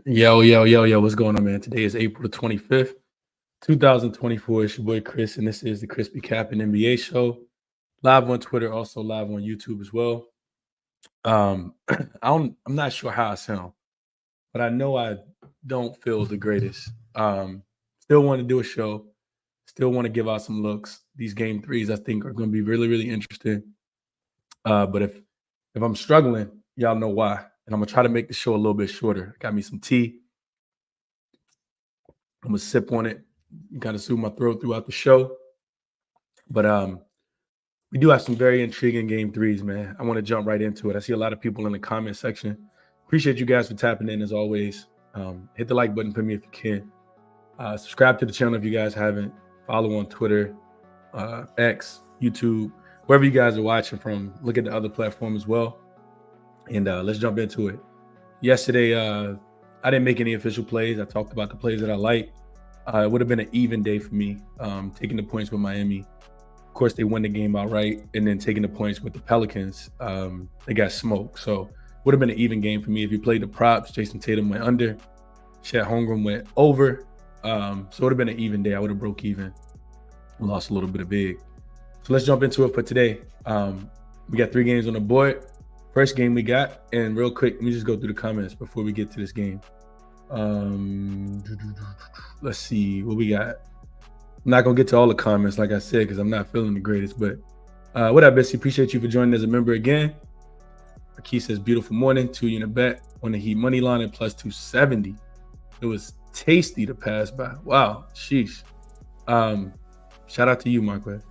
Yo, what's going on, man? Today is April the 25th, 2024. It's your boy Chris, and this is the ChrisBeCappinn NBA Show. Live on Twitter, also live on YouTube as well. I'm not sure how I sound, but I know I don't feel the greatest. Still want to do a show, still want to give out some looks. These game threes, I think, are going to be really, really interesting. But if I'm struggling, y'all know why. And I'm gonna try to make the show a little bit shorter. Got me some tea. I'm gonna sip on it, kind of soothe my throat throughout the show. But we do have some very intriguing game threes, man. I want to jump right into it. I see a lot of people in the comment section. Appreciate you guys for tapping in as always. Hit the like button for me if you can. Subscribe to the channel if you guys haven't. Follow on Twitter, X, YouTube, wherever you guys are watching from. Look at the other platform as well. And let's jump into it. Yesterday, I didn't make any official plays. I talked about the plays that I like. It would have been an even day for me, taking the points with Miami. Of course, they won the game outright, and then taking the points with the Pelicans, they got smoked. So would have been an even game for me. If you played the props, Jason Tatum went under, Chet Holmgren went over. So it would have been an even day. I would have broke even, lost a little bit of big. So let's jump into it for today. We got 3 games on the board. First game we got, and real quick, let me just go through the comments before we get to this game. Let's see what we got. I'm not gonna get to all the comments, like I said, because I'm not feeling the greatest. But what up, Bessie? Appreciate you for joining as a member again. Aki says, beautiful morning, 2-unit bet on the Heat money line at plus 270. It was tasty to pass by. Wow, sheesh. Shout out to you, Marquez.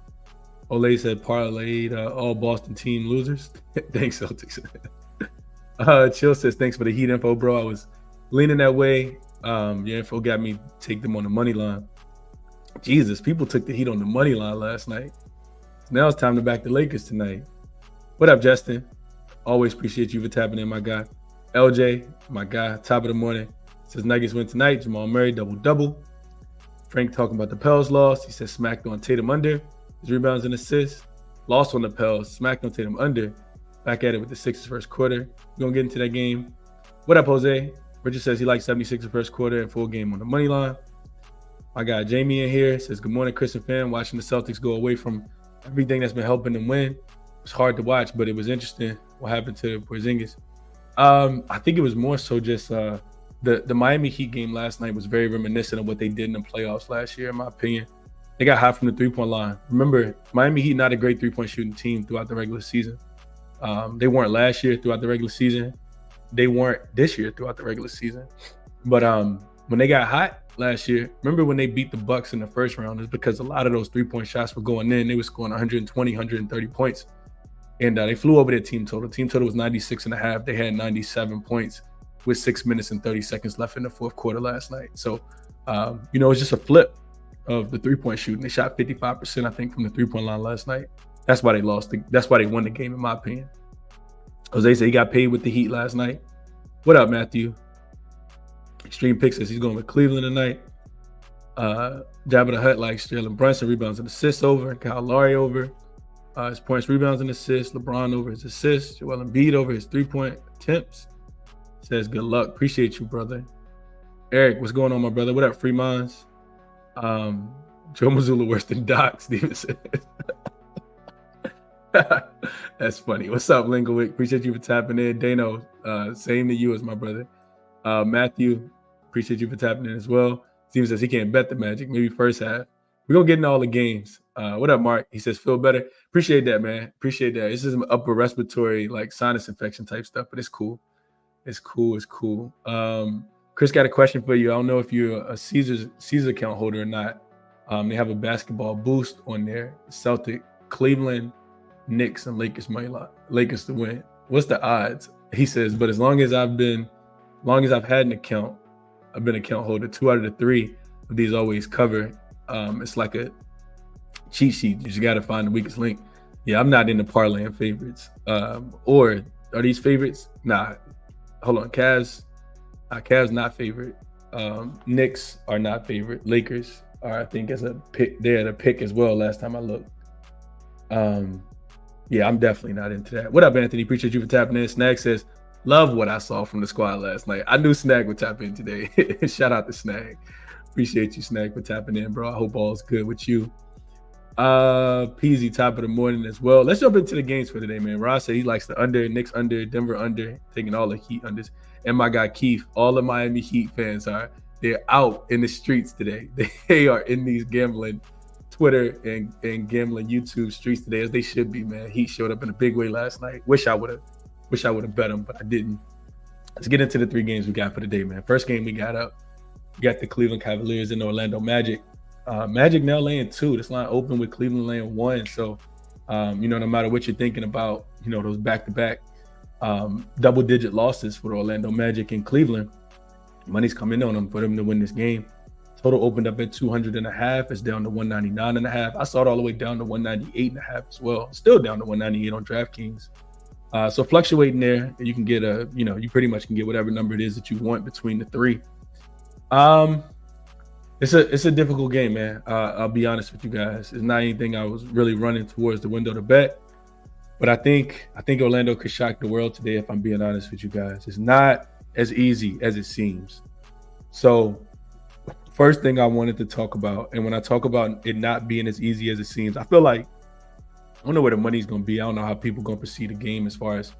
Ole said parlayed all Boston team losers. Thanks, Celtics. Chill says, thanks for the Heat info, bro. I was leaning that way. Your info got me take them on the money line. Jesus, people took the Heat on the money line last night. Now it's time to back the Lakers tonight. What up, Justin? Always appreciate you for tapping in, my guy. LJ, my guy, top of the morning. Says Nuggets win tonight. Jamal Murray, double-double. Frank talking about the Pels loss. He says smacked on Tatum under. His rebounds and assists. Lost on the Pels. Smacked on Tatum under. Back at it with the Sixers first quarter. We're going to get into that game. What up, Jose? Richard says he likes 76 first quarter and full game on the money line. My guy Jamie in here says, good morning, Chris and fam. Watching the Celtics go away from everything that's been helping them win. It was hard to watch, but it was interesting what happened to Porzingis. I think it was more so just the Miami Heat game last night was very reminiscent of what they did in the playoffs last year, in my opinion. They got hot from the three-point line. Remember, Miami Heat not a great three-point shooting team throughout the regular season. They weren't last year throughout the regular season. They weren't this year throughout the regular season. But when they got hot last year, remember when they beat the Bucks in the first round? It's because a lot of those three-point shots were going in. They were scoring 120, 130 points. And they flew over their team total. Team total was 96.5. They had 97 points with 6 minutes and 30 seconds left in the fourth quarter last night. So, it's just a flip of the three-point shooting. They shot 55%, I think, from the three-point line last night. That's why they lost. That's why they won the game, in my opinion. Jose said he got paid with the Heat last night. What up, Matthew? Extreme Pick says he's going with Cleveland tonight. Jabba the Hutt likes Jalen Brunson, rebounds and assists over. Kyle Lowry over. His points, rebounds, and assists. LeBron over his assists. Joel Embiid over his three-point attempts. Says good luck. Appreciate you, brother. Eric, what's going on, my brother? What up, Free Minds? Joe Mazzulla worse than Doc, Steven says. That's funny. What's up, Lingowick? Appreciate you for tapping in. Dano, same to you as my brother. Matthew, appreciate you for tapping in as well. Steven says he can't bet the Magic, maybe first half. We're going to get into all the games. What up, Mark? He says, feel better. Appreciate that, man. Appreciate that. This is an upper respiratory, like sinus infection type stuff, but it's cool. It's cool. Chris got a question for you. I don't know if you're a Caesar account holder or not. They have a basketball boost on there. Celtic, Cleveland, Knicks, and Lakers money line. Lakers to win. What's the odds? He says, but as long as I've had an account, I've been account holder. 2 out of the 3 of these always cover. It's like a cheat sheet. You just got to find the weakest link. Yeah, I'm not into parlaying favorites. Or are these favorites? Nah. Hold on. Cavs not favorite. Knicks are not favorite. Lakers are, I think, as a pick. They're at a pick as well. Last time I looked. Yeah, I'm definitely not into that. What up, Anthony? Appreciate you for tapping in. Snag says Love what I saw from the squad last night. I knew Snag would tap in today. Shout out to Snag. Appreciate you, Snag, for tapping in, bro. I hope all's good with you. Peasy, top of the morning as well. Let's jump into the games for today, man. Ross said he likes the under, Knicks under, Denver under, taking all the Heat unders. And my guy Keith, all the Miami Heat fans they're out in the streets today. They are in these gambling Twitter and gambling YouTube streets today, as they should be, man. Heat showed up in a big way last night. Wish I would have bet them, but I didn't. Let's get into the 3 games we got for the day, man. First game we got the Cleveland Cavaliers and the Orlando Magic. Magic now laying 2. This line open with Cleveland laying 1. So, no matter what you're thinking about, those back-to-back double-digit losses for the Orlando Magic in Cleveland, money's coming on them for them to win this game. Total opened up at 200.5. It's down to 199.5. I saw it all the way down to 198.5 as well. Still down to 198 on DraftKings. So fluctuating there, you can get you pretty much can get whatever number it is that you want between the 3. It's a difficult game, man. I'll be honest with you guys. It's not anything I was really running towards the window to bet, but I think Orlando could shock the world today, if I'm being honest with you guys. It's not as easy as it seems. So first thing I wanted to talk about, and when I talk about it not being as easy as it seems, I feel like I don't know where the money's going to be. I don't know how people are going to perceive the game as far as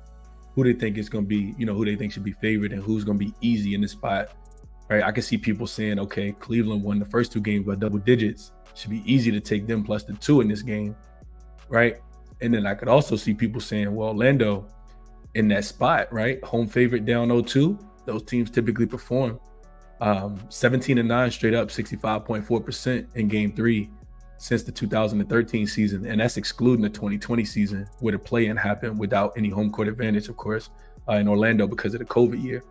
who they think is going to be, who they think should be favored and who's going to be easy in this spot. Right, I can see people saying, okay, Cleveland won the first 2 games by double digits. Should be easy to take them plus the 2 in this game, right? And then I could also see people saying, well, Orlando in that spot, right? Home favorite down 0-2. Those teams typically perform 17-9 straight up, 65.4% in game 3 since the 2013 season. And that's excluding the 2020 season where the play-in happened without any home court advantage, of course, in Orlando because of the COVID year.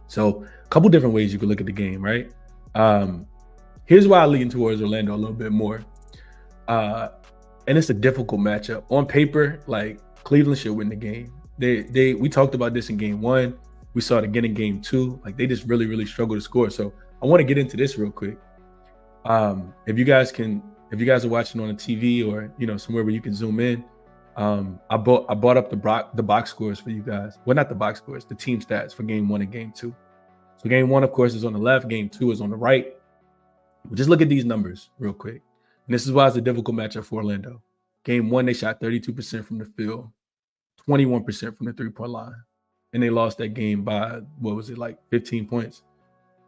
So a couple different ways you could look at the game, right? Here's why I lean towards Orlando a little bit more. And it's a difficult matchup. On paper, like, Cleveland should win the game. We talked about this in game 1. We saw it again in game 2. Like, they just really, really struggle to score. So I want to get into this real quick. If you guys are watching on a TV or, somewhere where you can zoom in, I brought up the box scores for you guys. Well, not the box scores, the team stats for game 1 and game 2. So game 1, of course, is on the left. Game 2 is on the right. But just look at these numbers real quick. And this is why it's a difficult matchup for Orlando. Game 1, they shot 32% from the field, 21% from the 3-point line. And they lost that game by, 15 points.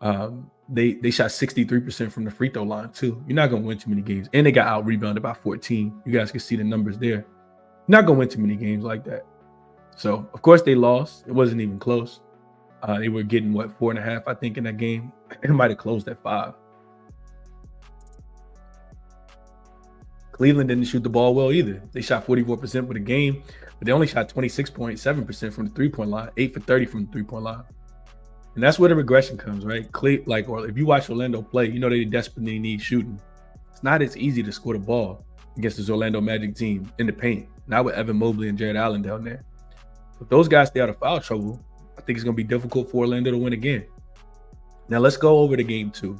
They shot 63% from the free throw line too. You're not going to win too many games. And they got out-rebounded by 14. You guys can see the numbers there. Not going to win too many games like that. So, of course, they lost. It wasn't even close. They were getting, 4.5, I think, in that game. It might have closed at 5. Cleveland didn't shoot the ball well either. They shot 44% for the game, but they only shot 26.7% from the 3-point line, 8 for 30 from the 3-point line. And that's where the regression comes, right? Or if you watch Orlando play, they desperately need shooting. It's not as easy to score the ball against this Orlando Magic team in the paint, not with Evan Mobley and Jared Allen down there. If those guys stay out of foul trouble, I think it's going to be difficult for Orlando to win again. Now let's go over to game 2.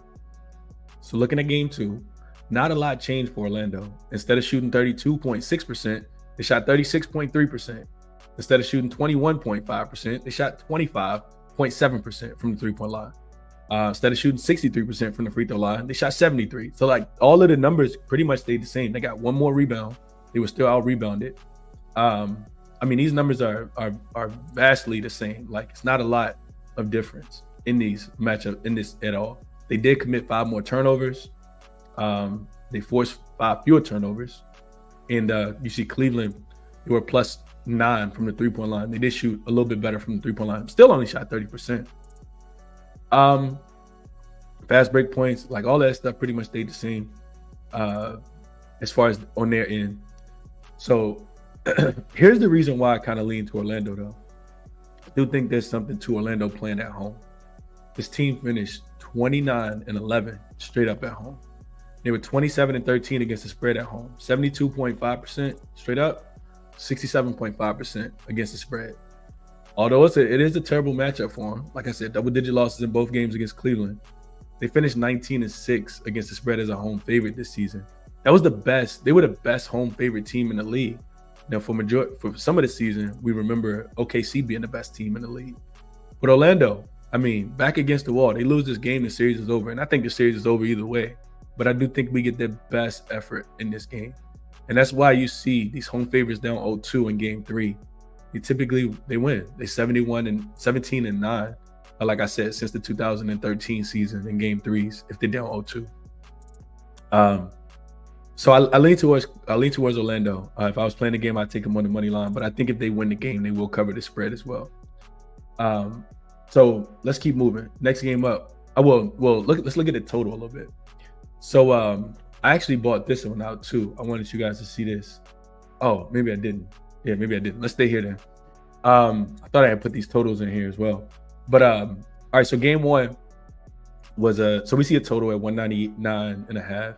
So looking at game 2, not a lot changed for Orlando. Instead of shooting 32.6%, they shot 36.3%. Instead of shooting 21.5%, they shot 25.7% from the 3-point line. Instead of shooting 63% from the free throw line, they shot 73. So all of the numbers pretty much stayed the same. They got one more rebound. They were still out rebounded. These numbers are vastly the same. It's not a lot of difference in these matchups in this at all. They did commit 5 more turnovers. They forced 5 fewer turnovers. And you see Cleveland, they were +9 from the 3-point line. They did shoot a little bit better from the 3-point line. Still only shot 30%. Fast break points, all that stuff pretty much stayed the same as far as on their end. So here's the reason why I kind of lean to Orlando, though. I do think there's something to Orlando playing at home. This team finished 29-11 straight up at home. They were 27-13 against the spread at home, 72.5% straight up, 67.5% against the spread. Although it is a terrible matchup for them. Like I said, double-digit losses in both games against Cleveland. They finished 19-6 against the spread as a home favorite this season. That was the best. They were the best home favorite team in the league Now, for some of the season, we remember OKC being the best team in the league. But Orlando, I mean, back against the wall. They lose this game, the series is over. And I think the series is over either way. But I do think we get the best effort in this game. And that's why you see these home favorites down 0-2 in game 3. They win. They 17-9. Like I said, since the 2013 season in game 3s, if they're down 0-2. So I lean towards Orlando. If I was playing the game, I'd take them on the money line. But I think if they win the game, they will cover the spread as well. So let's keep moving. Next game up. Let's look at the total a little bit. So I actually bought this one out too. I wanted you guys to see this. Oh, maybe I didn't. Yeah, maybe I didn't. Let's stay here then. I thought I had put these totals in here as well. But all right, so game 1 was so we see a total at 199.5.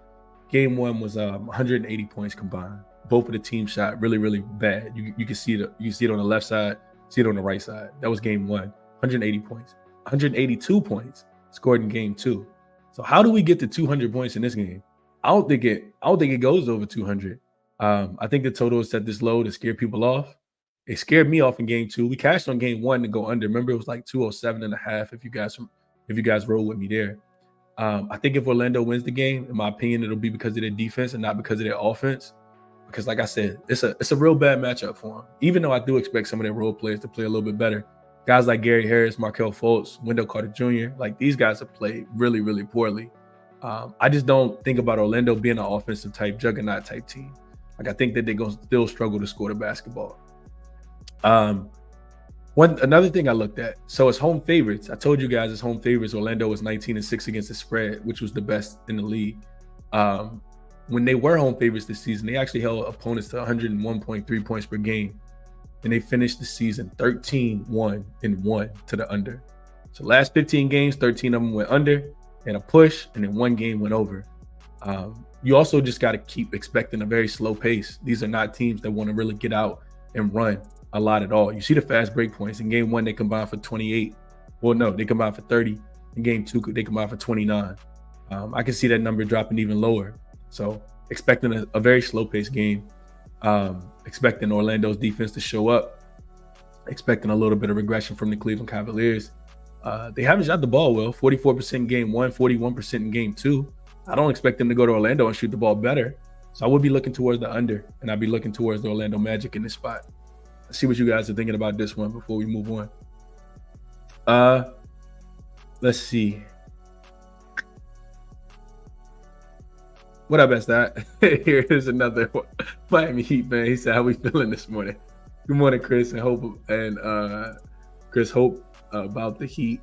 Game 1 was 180 points combined. Both of the teams shot really, really bad. You can see it. You can see it on the left side, see it on the right side. That was game 1. 180 points. 182 points scored in game 2. So how do we get to 200 points in this game? I don't think it goes over 200. I think the total is set this low to scare people off. It scared me off in game 2. We cashed on game 1 to go under. Remember, it was like 207.5. If you guys roll with me there. I think if Orlando wins the game, in my opinion, it'll be because of their defense and not because of their offense. Because like I said, it's a real bad matchup for them. Even though I do expect some of their role players to play a little bit better. Guys like Gary Harris, Markelle Fultz, Wendell Carter Jr., like these guys have played really, really poorly. I just don't think about Orlando being an offensive type, juggernaut type team. Like I think that they're going to still struggle to score the basketball. Another thing I looked at, so it's home favorites. I told you guys it's home favorites. Orlando was 19-6 against the spread, which was the best in the league. When they were home favorites this season, they actually held opponents to 101.3 points per game. And they finished the season 13-1-1 to the under. So last 15 games, 13 of them went under and a push, and then 1 game went over. You also just got to keep expecting a very slow pace. These are not teams that want to really get out and run a lot at all. You see the fast break points. In game 1, they combined for 28. Well, no, they combined for 30. In game 2, they combined for 29. I can see that number dropping even lower. So expecting a very slow paced game. Expecting Orlando's defense to show up, expecting a little bit of regression from the Cleveland Cavaliers. They haven't shot the ball well, 44% in game 1, 41% in game 2. I don't expect them to go to Orlando and shoot the ball better. So I would be looking towards the under, and I'd be looking towards the Orlando Magic in this spot. Let's see what you guys are thinking about this one before we move on. Let's see. What up, Estat? Here's another one. Miami Heat man. He said, "How we feeling this morning?" Good morning, Chris, and Chris Hope about the Heat.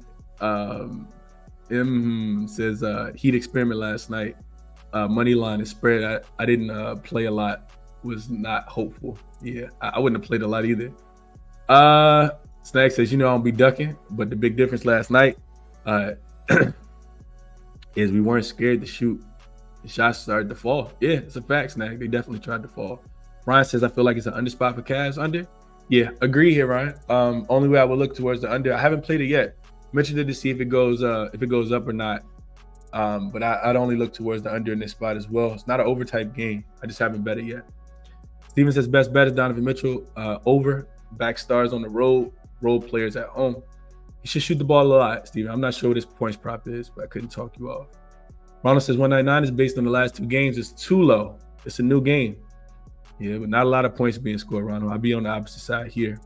Says Heat experiment last night. Money line and spread. I didn't play a lot. Was not hopeful. Yeah, I wouldn't have played a lot either. Snag says, "You know I'll be ducking, but the big difference last night is we weren't scared to shoot. The shots started to fall." Yeah, it's a fact, Snag. They definitely tried to fall. Ryan says, "I feel like it's an under spot for Cavs under." Yeah, agree here, Ryan. Only way I would look towards the under. I haven't played it yet. Mentioned it to see if it goes up or not. But I'd only look towards the under in this spot as well. It's not an over type game. I just haven't bet it yet. Steven says best bet is Donovan Mitchell over. Back stars on the road players at home. He should shoot the ball a lot, Steven. I'm not sure what his points prop is, but I couldn't talk you off. Ronald says 199 is based on the last 2 games. It's too low. It's a new game. Yeah, but not a lot of points being scored, Ronald. I'll be on the opposite side here.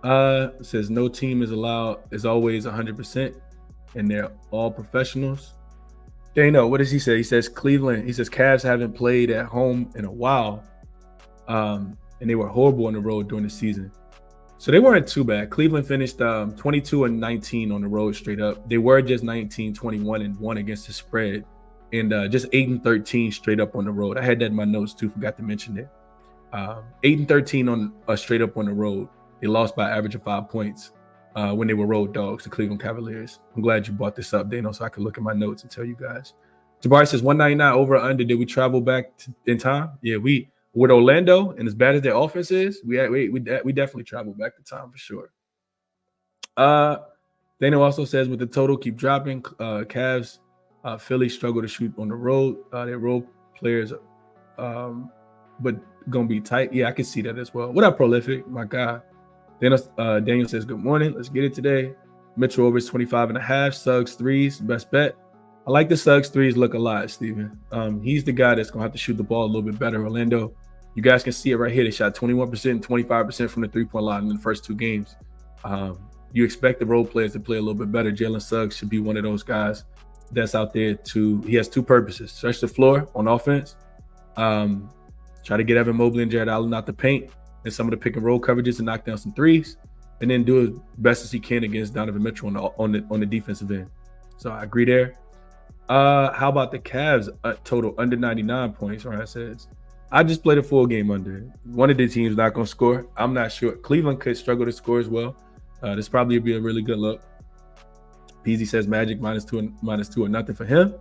It says no team is always 100%, and they're all professionals. Dano, what does he say? He says Cleveland. He says Cavs haven't played at home in a while, and they were horrible on the road during the season. So they weren't too bad. Cleveland finished 22-19 on the road straight up. They were just 19-21-1 against the spread, and just 8-13 straight up on the road. I had that in my notes too. Forgot to mention it. 8-13 on straight up on the road. They lost by an average of 5 points when they were road dogs, the Cleveland Cavaliers. I'm glad you brought this up, Dano, so I can look at my notes and tell you guys. Jabari says 199 over or under. Did we travel back in time? Yeah, we with Orlando, and as bad as their offense is, we definitely traveled back to time for sure. Dano also says with the total keep dropping, Cavs, Philly struggle to shoot on the road. Their role players but gonna be tight. Yeah, I can see that as well. What up, Prolific? My God. Daniel says, good morning. Let's get it today. Mitchell over 25.5. Suggs threes, best bet. I like the Suggs threes look a lot, Steven. He's the guy that's gonna have to shoot the ball a little bit better. Orlando, you guys can see it right here. They shot 21% and 25% from the three-point line in the first 2 games. You expect the role players to play a little bit better. Jalen Suggs should be one of those guys that's out there he has 2 purposes: stretch the floor on offense, try to get Evan Mobley and Jared Allen out the paint and some of the pick and roll coverages and knock down some threes, and then do as best as he can against Donovan Mitchell on the defensive end. So I agree there. How about the Cavs total under 99 points? Ryan says, I just played a full game under. One of the teams not going to score. I'm not sure. Cleveland could struggle to score as well. This probably would be a really good look. Peasy says Magic -2 or nothing for him.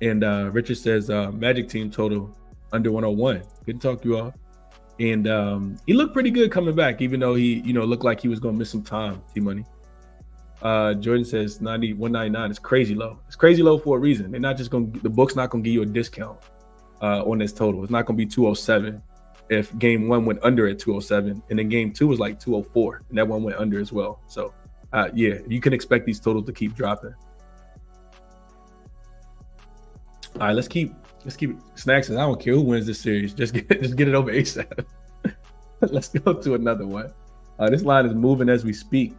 And Richard says Magic team total under 101. Good to talk to you all. And he looked pretty good coming back, even though he looked like he was going to miss some time, T-Money. Jordan says 199 is crazy low. It's crazy low for a reason. They're not just the book's not going to give you a discount on this total. It's not going to be 207 if game 1 went under at 207, and then game 2 was like 204, and that one went under as well. So yeah, you can expect these totals to keep dropping. All right, let's keep Snacks says, I don't care who wins this series. Just get it over ASAP. Let's go to another one. This line is moving as we speak.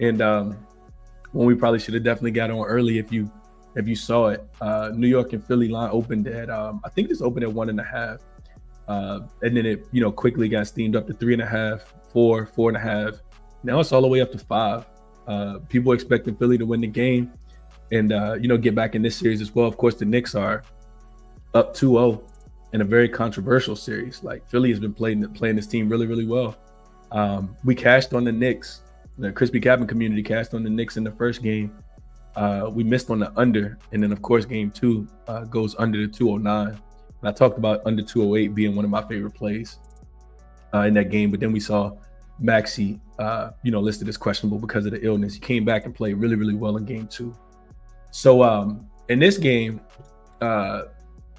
And one we probably should have definitely got on early if you saw it. New York and Philly line opened at I think this opened at 1.5. And then it quickly got steamed up to 3.5, 4, 4.5. Now it's all the way up to 5. People expecting Philly to win the game and get back in this series as well. Of course, the Knicks are up 2-0 in a very controversial series. Like, Philly has been playing this team really, really well. We cashed on the Knicks. The ChrisBeCappinn Community cashed on the Knicks in the first game. We missed on the under, and then of course game 2 goes under the 209. And I talked about under 208 being one of my favorite plays in that game, but then we saw Maxey listed as questionable because of the illness. He came back and played really, really well in game 2. So in this game,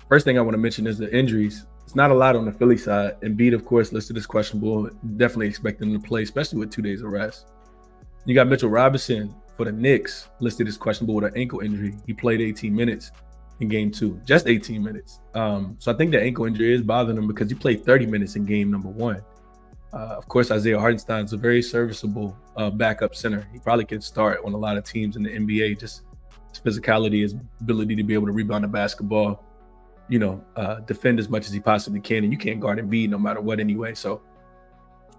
first thing I want to mention is the injuries. It's not a lot on the Philly side. Embiid, of course, listed as questionable. Definitely expecting him to play, especially with 2 days of rest. You got Mitchell Robinson for the Knicks listed as questionable with an ankle injury. He played 18 minutes in game 2, just 18 minutes. So I think the ankle injury is bothering him because he played 30 minutes in game number 1. Of course, Isaiah Hartenstein is a very serviceable backup center. He probably can start on a lot of teams in the NBA. Just his physicality, his ability to be able to rebound the basketball, defend as much as he possibly can. And you can't guard Embiid no matter what anyway. So,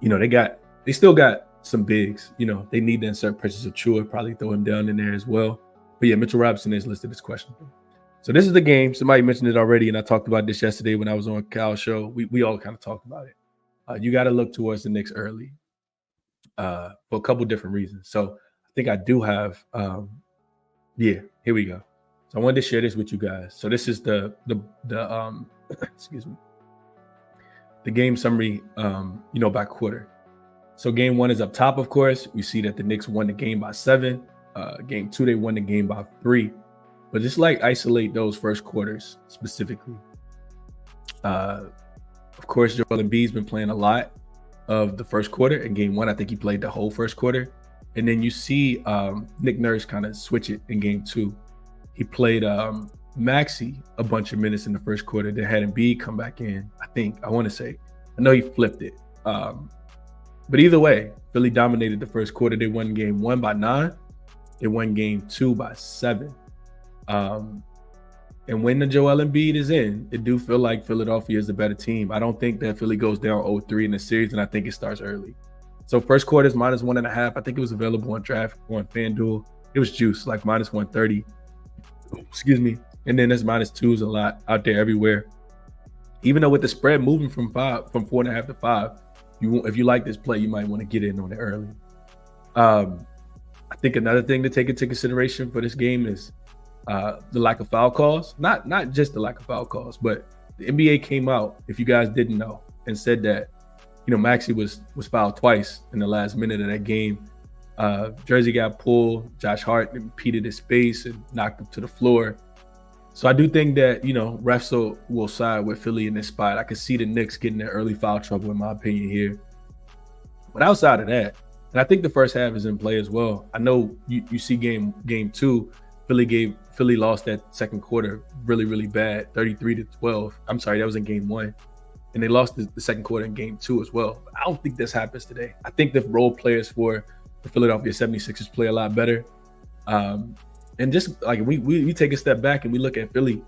they still got some bigs. They need to insert Precious Achiuwa, probably throw him down in there as well. But yeah, Mitchell Robinson is listed as questionable. So this is the game. Somebody mentioned it already, and I talked about this yesterday when I was on Cal's show. We all kind of talked about it. You got to look towards the Knicks early for a couple different reasons. So I think I do have, here we go. So I wanted to share this with you guys. So this is the excuse me, the game summary, by quarter. So game 1 is up top, of course. We see that the Knicks won the game by 7. Game 2, they won the game by 3. But just isolate those first quarters specifically. Of course, Joel Embiid's been playing a lot of the first quarter. In game 1, I think he played the whole first quarter. And then you see Nick Nurse kind of switch it in game 2. He played Maxey a bunch of minutes in the first quarter. Then had Embiid come back in, I know he flipped it. But either way, Philly dominated the first quarter. They won game 1 by 9. They won game 2 by 7. And when the Joel Embiid is in, it do feel like Philadelphia is the better team. I don't think that Philly goes down 0-3 in the series, and I think it starts early. So first quarter is -1.5. I think it was available on Draft on FanDuel. It was juice, like -130. Excuse me. And then there's -2s a lot out there everywhere. Even though with the spread moving from 4.5 to 5, if you like this play, you might want to get in on it early. I think another thing to take into consideration for this game is the lack of foul calls. Not just the lack of foul calls, but the NBA came out, if you guys didn't know, and said that Maxey was fouled twice in the last minute of that game. Jersey got pulled. Josh Hart impeded his space and knocked him to the floor. So I do think that, refs will side with Philly in this spot. I can see the Knicks getting their early foul trouble, in my opinion, here. But outside of that, and I think the first half is in play as well. I know you see game two, Philly lost that second quarter really, really bad, 33-12. I'm sorry, that was in game one. And they lost the second quarter in game two as well. But I don't think this happens today. I think the role players for the Philadelphia 76ers play a lot better. And just like we take a step back and we look at Philly,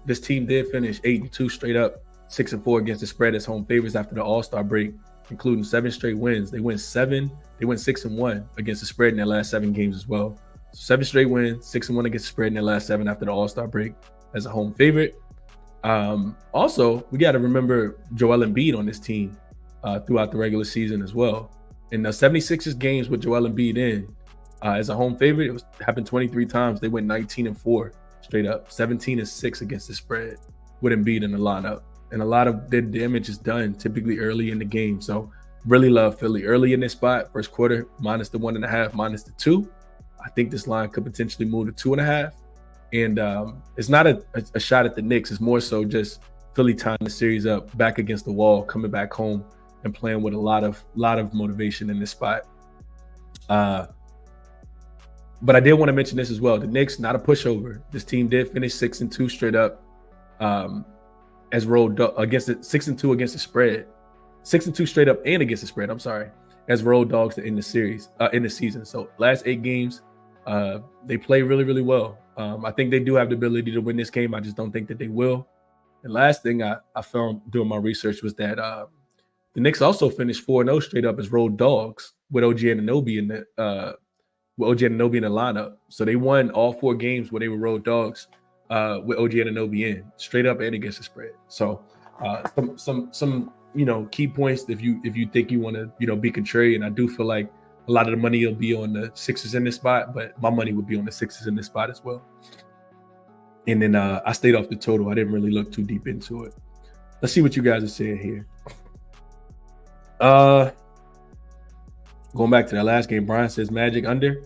this team did finish 8-2 straight up, 6-4 against the spread as home favorites after the All-Star break, including 7 straight wins. They went 6-1 against the spread in their last 7 games as well. 7 straight wins, 6-1 against the spread in their last 7 after the All-Star break as a home favorite. Also, we got to remember Joel Embiid on this team throughout the regular season as well. In the 76ers games with Joel Embiid in as a home favorite, it happened 23 times. They went 19-4 straight up, 17-6 against the spread with Embiid in the lineup. And a lot of the damage is done typically early in the game. So really love Philly early in this spot. First quarter, minus the 1.5, minus the 2. I think this line could potentially move to 2.5. And it's not a shot at the Knicks. It's more so just Philly tying the series up back against the wall, coming back home and playing with a lot of motivation in this spot. But I did want to mention this as well. The Knicks, not a pushover. This team did finish 6-2 straight up as road against it, 6-2 against the spread. 6-2 straight up and against the spread, I'm sorry, as road dogs in the series, in the season. So last 8 games, they play really, really well. I think they do have the ability to win this game. I just don't think that they will. And last thing I found doing my research was that the Knicks also finished 4-0 straight up as road dogs with OG Anunoby in the lineup. So they won all 4 games where they were road dogs with OG Anunoby in, straight up and against the spread. So some key points if you think you want to be contrarian. I do feel like a lot of the money will be on the Sixers in this spot, but my money would be on the Sixers in this spot as well. And then I stayed off the total. I didn't really look too deep into it. Let's see what you guys are saying here. Going back to that last game, Brian says Magic under.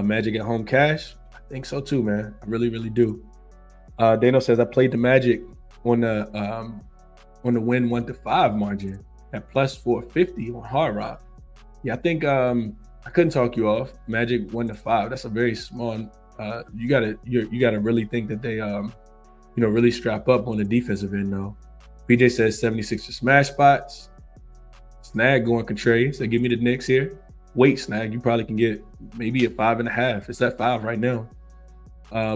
Magic at home cash. I think so too, man. I really, really do. Dano says I played the Magic on the win 1-5 margin at plus 450 on Hard Rock. Yeah, I think I couldn't talk you off. Magic 1-5. That's a very small. You gotta really think that they really strap up on the defensive end though. PJ says 76 smash spots. Snag going contrary. So give me the Knicks here. Wait, Snag. You probably can get maybe a 5.5. It's at 5 right now.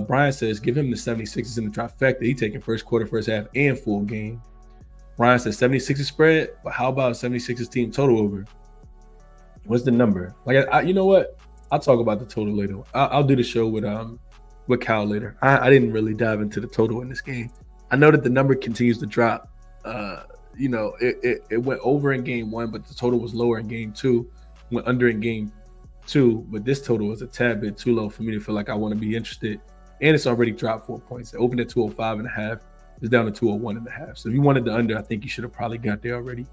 Brian says give him the 76ers in the trifecta. He taking first quarter, first half, and full game. Brian says 76ers spread, but how about 76ers team total over? What's the number? Like, you know what? I'll talk about the total later. I'll do the show with Cal later. I didn't really dive into the total in this game. I know that the number continues to drop. It went over in game 1, but the total was lower in game 2. Went under in game 2, but this total is a tad bit too low for me to feel like I want to be interested. And it's already dropped 4 points. It opened at 205.5. It's down to 201.5. So if you wanted the under, I think you should have probably got there already.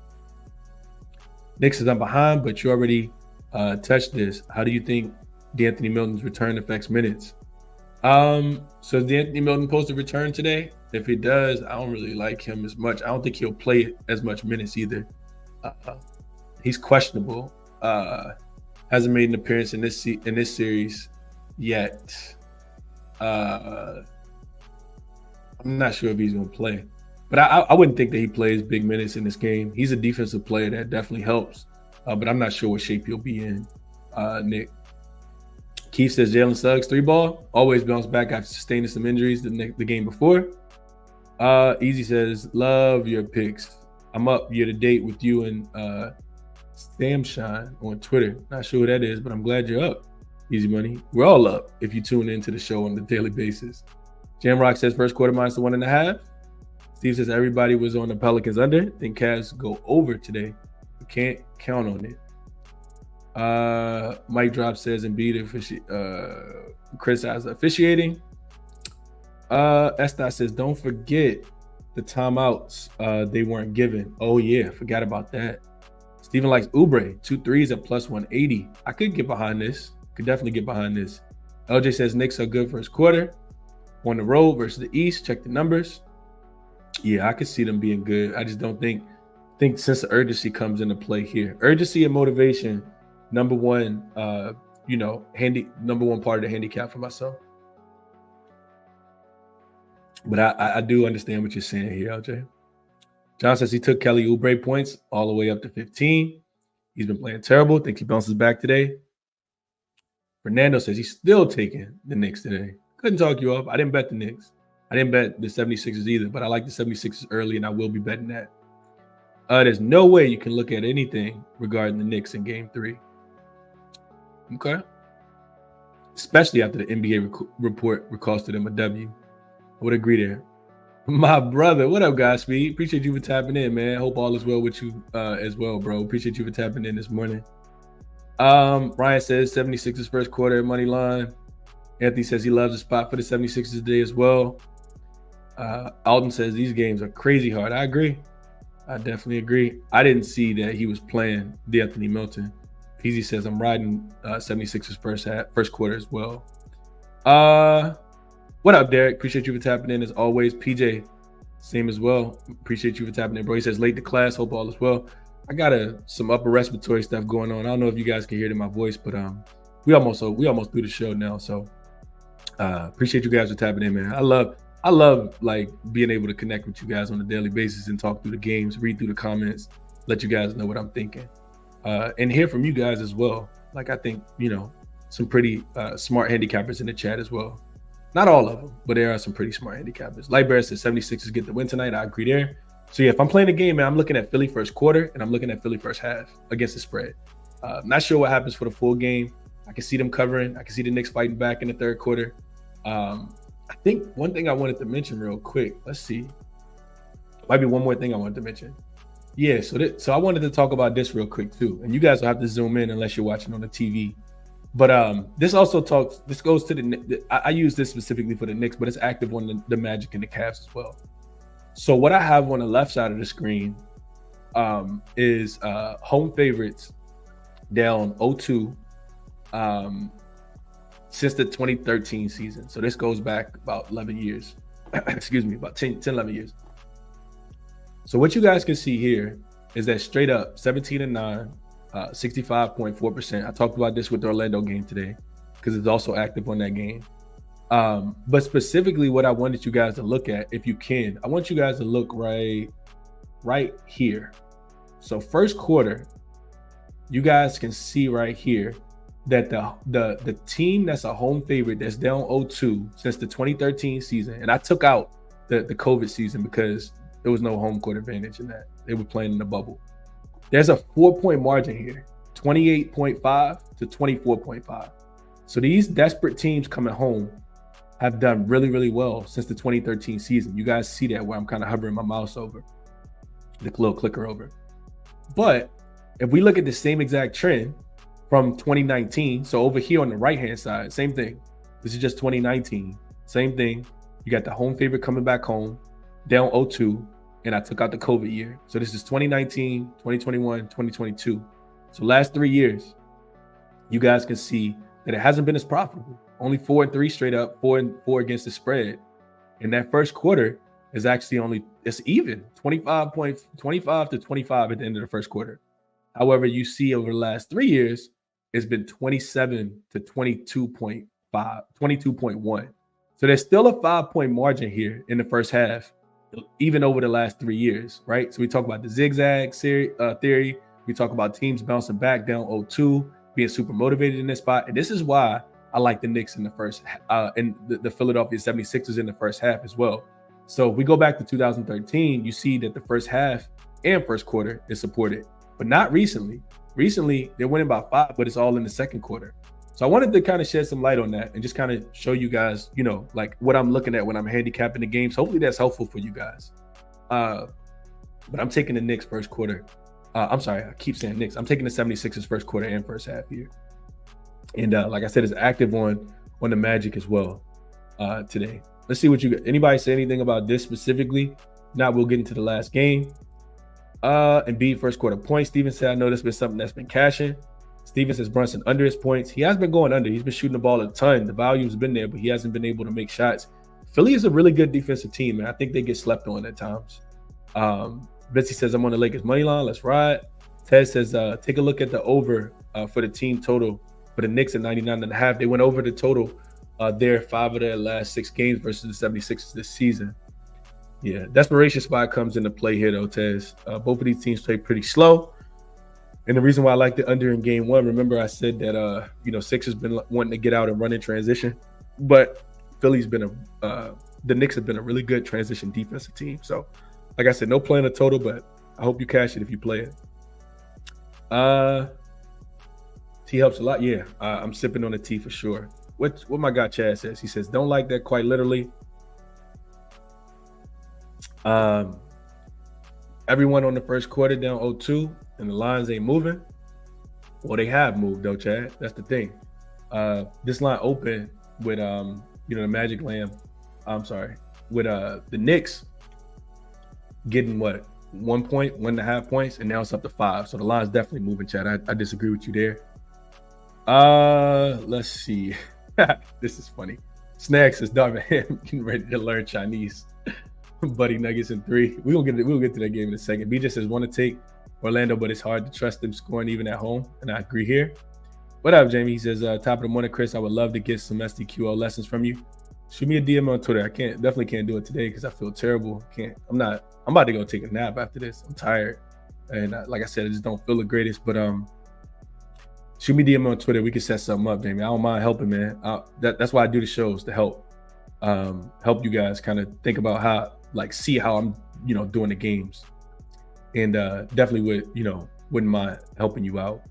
Knicks is up behind, but you already touched this. How do you think DeAnthony Melton's return affects minutes? So is DeAnthony Melton supposed to return today? If he does, I don't really like him as much. I don't think he'll play as much minutes either. He's questionable. Hasn't made an appearance in this series yet. I'm not sure if he's going to play. But I wouldn't think that he plays big minutes in this game. He's a defensive player that definitely helps. But I'm not sure what shape he'll be in, Nick. Keith says Jalen Suggs 3-ball. Always bounce back after sustaining some injuries the game before. Easy says, love your picks. I'm up year to date with you and Samshine on Twitter. Not sure who that is, but I'm glad you're up. Easy money. We're all up if you tune into the show on a daily basis. Jamrock says first quarter minus the 1.5. Steve says everybody was on the Pelicans under. Think Cavs go over today. We can't count on it. Mike Drop says Embiid criticize officiating. Estai says don't forget the timeouts they weren't given. Oh yeah, forgot about that. Steven likes Oubre, 2 threes at plus 180. I could get behind this. Could definitely get behind this. LJ says Knicks are good first quarter. on the road versus the East. Check the numbers. Yeah, I could see them being good. I just don't think since the urgency comes into play here. Urgency and motivation, number one part of the handicap for myself. But I do understand what you're saying here, LJ. John says he took Kelly Oubre points all the way up to 15. He's been playing terrible. Thinks he bounces back today. Fernando says he's still taking the Knicks today. Couldn't talk you off. I didn't bet the Knicks. I didn't bet the 76ers either, but I like the 76ers early, and I will be betting that. There's no way you can look at anything regarding the Knicks in Game 3. Okay? Especially after the NBA report costed them a W. I would agree there. My brother, what up, Godspeed? Appreciate you for tapping in, man. Hope all is well with you as well, bro. Appreciate you for tapping in this morning. Ryan says 76ers first quarter money line. Anthony says he loves the spot for the 76ers today as well. Alden says these games are crazy hard. I agree. I definitely agree. I didn't see that he was playing D'Anthony Melton. Peasy says I'm riding 76ers first quarter as well. What up, Derek? Appreciate you for tapping in as always. PJ, same as well. Appreciate you for tapping in, bro. He says late to class. Hope all is well. I got some upper respiratory stuff going on. I don't know if you guys can hear it in my voice, but we almost through the show now. So appreciate you guys for tapping in, man. I love like being able to connect with you guys on a daily basis and talk through the games, read through the comments, let you guys know what I'm thinking, and hear from you guys as well. Like I think some pretty smart handicappers in the chat as well. Not all of them, but there are some pretty smart handicappers. Lightbear says 76ers get the win tonight. I agree there. So yeah, if I'm playing a game, man, I'm looking at Philly first quarter and I'm looking at Philly first half against the spread. Not sure what happens for the full game. I can see them covering. I can see the Knicks fighting back in the third quarter. I think one thing I wanted to mention real quick. Let's see. Might be one more thing I wanted to mention. Yeah, so I wanted to talk about this real quick too. And you guys will have to zoom in unless you're watching on the TV. But this goes to the I use this specifically for the Knicks, but it's active on the Magic and the Cavs as well. So what I have on the left side of the screen is home favorites down 0-2 since the 2013 season. So this goes back about 11 years. Excuse me, about 10, 11 years. So what you guys can see here is that straight up 17-9, 65.4%. I talked about this with the Orlando game today because it's also active on that game. But specifically what I wanted you guys to look at, if you can, I want you guys to look right here. So first quarter, you guys can see right here that the team that's a home favorite that's down 0-2 since the 2013 season, and I took out the COVID season because there was no home court advantage in that. They were playing in the bubble. There's a 4-point margin here, 28.5 to 24.5. So these desperate teams coming home have done really, really well since the 2013 season. You guys see that where I'm kind of hovering my mouse over, the little clicker over. But if we look at the same exact trend from 2019, so over here on the right-hand side, same thing. This is just 2019, same thing. You got the home favorite coming back home, down 0-2, and I took out the COVID year. So this is 2019, 2021, 2022. So last 3 years, you guys can see that it hasn't been as profitable. Only 4-3 straight up, 4-4 against the spread. And that first quarter is actually it's even, 25 to 25 at the end of the first quarter. However, you see over the last 3 years, it's been 27 to 22.5, 22.1. So there's still a 5-point margin here in the first half, even over the last 3 years, right? So we talk about the zigzag theory. We talk about teams bouncing back down 0-2, being super motivated in this spot. And this is why I like the Knicks in the first, and the Philadelphia 76ers in the first half as well. So if we go back to 2013, you see that the first half and first quarter is supported, but not recently. Recently, they're winning by 5, but it's all in the second quarter. So I wanted to kind of shed some light on that and just kind of show you guys, like what I'm looking at when I'm handicapping the games. Hopefully that's helpful for you guys. But I'm taking the Knicks first quarter. I'm sorry, I keep saying Knicks. I'm taking the 76ers first quarter and first half here. And like I said, it's active on the Magic as well today. Let's see what you got. Anybody say anything about this specifically? Now we'll get into the last game. Embiid first quarter points. Steven said, I know this has been something that's been cashing. Steven says Brunson under his points. He has been going under. He's been shooting the ball a ton. The volume's been there, but he hasn't been able to make shots. Philly is a really good defensive team, man. I think they get slept on at times. Betsy says, I'm on the Lakers money line. Let's ride. Ted says, take a look at the over for the team total for the Knicks at 99.5. They went over the total there 5 of their last 6 games versus the 76ers this season. Yeah, desperation spot comes into play here, though, Tez. Both of these teams play pretty slow. And the reason why I like the under in game 1, remember I said that, Sixers been wanting to get out and run in transition. But Philly's been the Knicks have been a really good transition defensive team. So, like I said, no play in the total, but I hope you cash it if you play it. Tea helps a lot. Yeah, I'm sipping on the tea for sure. What my guy Chad says, he says, don't like that quite literally. Everyone on the first quarter down 0-2 and the lines ain't moving. Well, they have moved though, Chad. That's the thing. This line opened with the Magic Lamb. I'm sorry, with the Knicks getting 1 point, 1.5 points, and now it's up to 5. So the line's definitely moving, Chad. I disagree with you there. Let's see. This is funny. Snacks is dumb him getting ready to learn Chinese. Buddy Nuggets in 3. We'll get to that game in a second. BJ says want to take Orlando, but it's hard to trust them scoring even at home, and I agree here. What up, Jamie? He says top of the morning, Chris. I would love to get some SDQL lessons from you. Shoot me a DM on Twitter. I definitely can't do it today because I feel terrible. I'm about to go take a nap after this. I'm tired, and like I said, I just don't feel the greatest. But shoot me a DM on Twitter. We can set something up, Jamie. I don't mind helping, man. That's why I do the shows, to help you guys kind of think about how, see how I'm doing the games, and definitely wouldn't mind helping you out.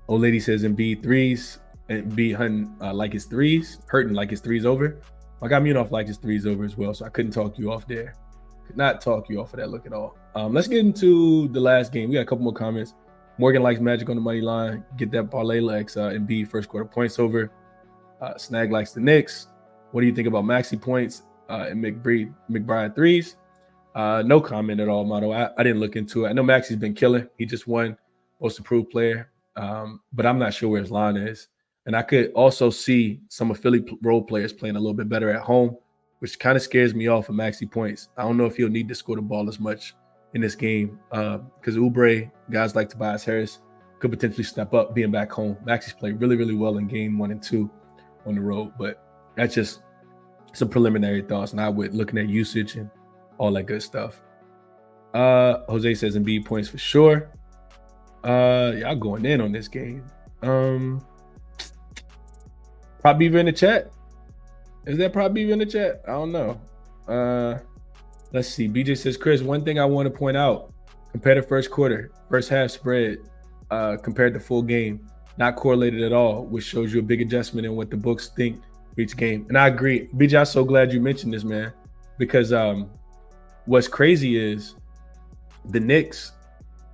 Old lady says Embiid threes and be hunting like his threes, hurting like his threes over. I got mute off like his threes over as well, so I couldn't talk you off there. Could not talk you off of that look at all. Let's get into the last game. We got a couple more comments. Morgan likes Magic on the money line. Get that parlay likes Embiid first quarter points over. Snag likes the Knicks. What do you think about Maxey points and McBride threes? No comment at all, Motto. I didn't look into it. I know Maxey's been killing. He just won most improved player, but I'm not sure where his line is. And I could also see some of Philly role players playing a little bit better at home, which kind of scares me off of Maxey points. I don't know if he'll need to score the ball as much in this game because Oubre, guys like Tobias Harris, could potentially step up being back home. Maxey's played really, really well in game 1 and 2 on the road, but that's just some preliminary thoughts, not with looking at usage and all that good stuff. Jose says Embiid points for sure. Y'all going in on this game. Prop Beaver in the chat. Is that Prop Beaver in the chat? I don't know. Let's see. BJ says, Chris, one thing I want to point out, compare the first quarter, first half spread compared to full game, not correlated at all, which shows you a big adjustment in what the books think for each game. And I agree. BJ, I'm so glad you mentioned this, man, because what's crazy is the Knicks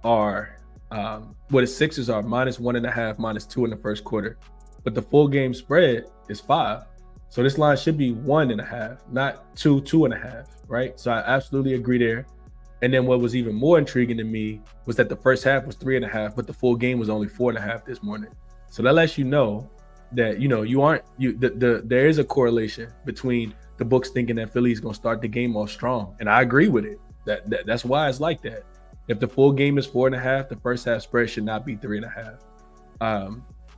are the Sixers are -1.5, -2 in the first quarter. But the full game spread is 5. So this line should be 1.5, not 2.5, right? So I absolutely agree there. And then what was even more intriguing to me was that the first half was 3.5, but the full game was only 4.5 this morning. So that lets you know that, there is a correlation between the books thinking that Philly is going to start the game off strong. And I agree with it. That's why it's like that. If the full game is 4.5, the first half spread should not be 3.5.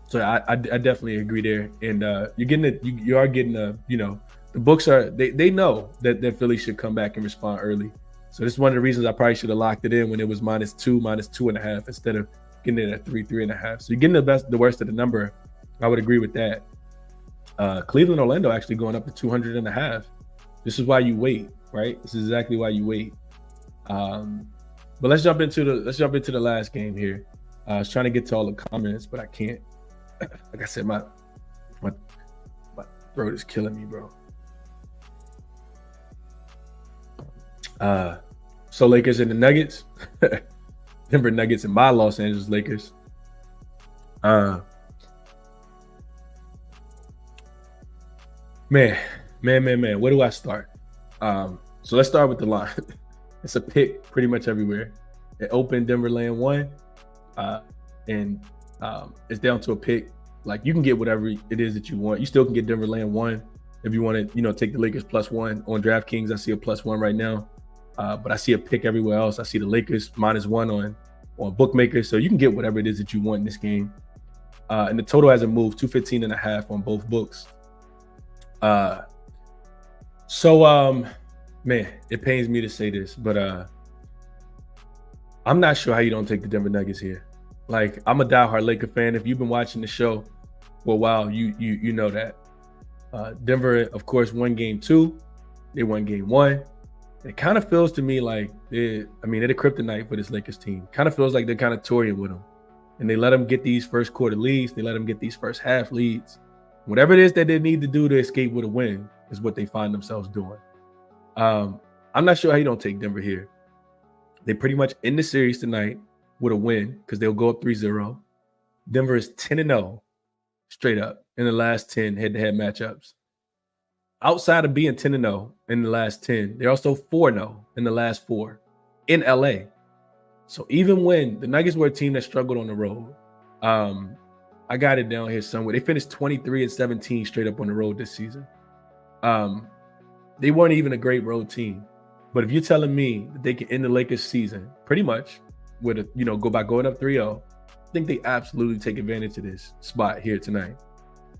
So I definitely agree there. And you are getting the books they know that Philly should come back and respond early. So this is one of the reasons I probably should have locked it in when it was -2, -2.5 instead of getting it at 3, 3.5. So you're getting the worst of the number. I would agree with that. Cleveland, Orlando actually going up to 200.5. This is why you wait, right? This is exactly why you wait. But let's jump into the last game here. I was trying to get to all the comments, but I can't. Like I said, my throat is killing me, bro. So Lakers and the Nuggets. Denver Nuggets and my Los Angeles Lakers. Man. Where do I start? So let's start with the line. It's a pick pretty much everywhere. It opened Denver laying 1, and it's down to a pick. Like, you can get whatever it is that you want. You still can get Denver laying 1. If you want to, take the Lakers +1 on DraftKings, I see a +1 right now. But I see a pick everywhere else. I see the Lakers -1 on bookmakers. So you can get whatever it is that you want in this game. And the total hasn't moved, 215.5 on both books. Man, it pains me to say this, but I'm not sure how you don't take the Denver Nuggets here. Like, I'm a diehard Laker fan. If you've been watching the show for a while, you know that. Denver, of course, won game 2. They won game 1. It kind of feels to me like they're the kryptonite for this Lakers team. Kind of feels like they're kind of toying with them. And they let them get these first quarter leads. They let them get these first half leads. Whatever it is that they need to do to escape with a win is what they find themselves doing. I'm not sure how you don't take Denver here. They pretty much end the series tonight with a win because they'll go up 3-0. Denver is 10-0 straight up in the last 10 head-to-head matchups. Outside of being 10-0 in the last 10, they're also 4-0 in the last 4 in LA. So even when the Nuggets were a team that struggled on the road, I got it down here somewhere. They finished 23-17 straight up on the road this season. They weren't even a great road team. But if you're telling me that they can end the Lakers season pretty much with go by going up 3-0, I think they absolutely take advantage of this spot here tonight.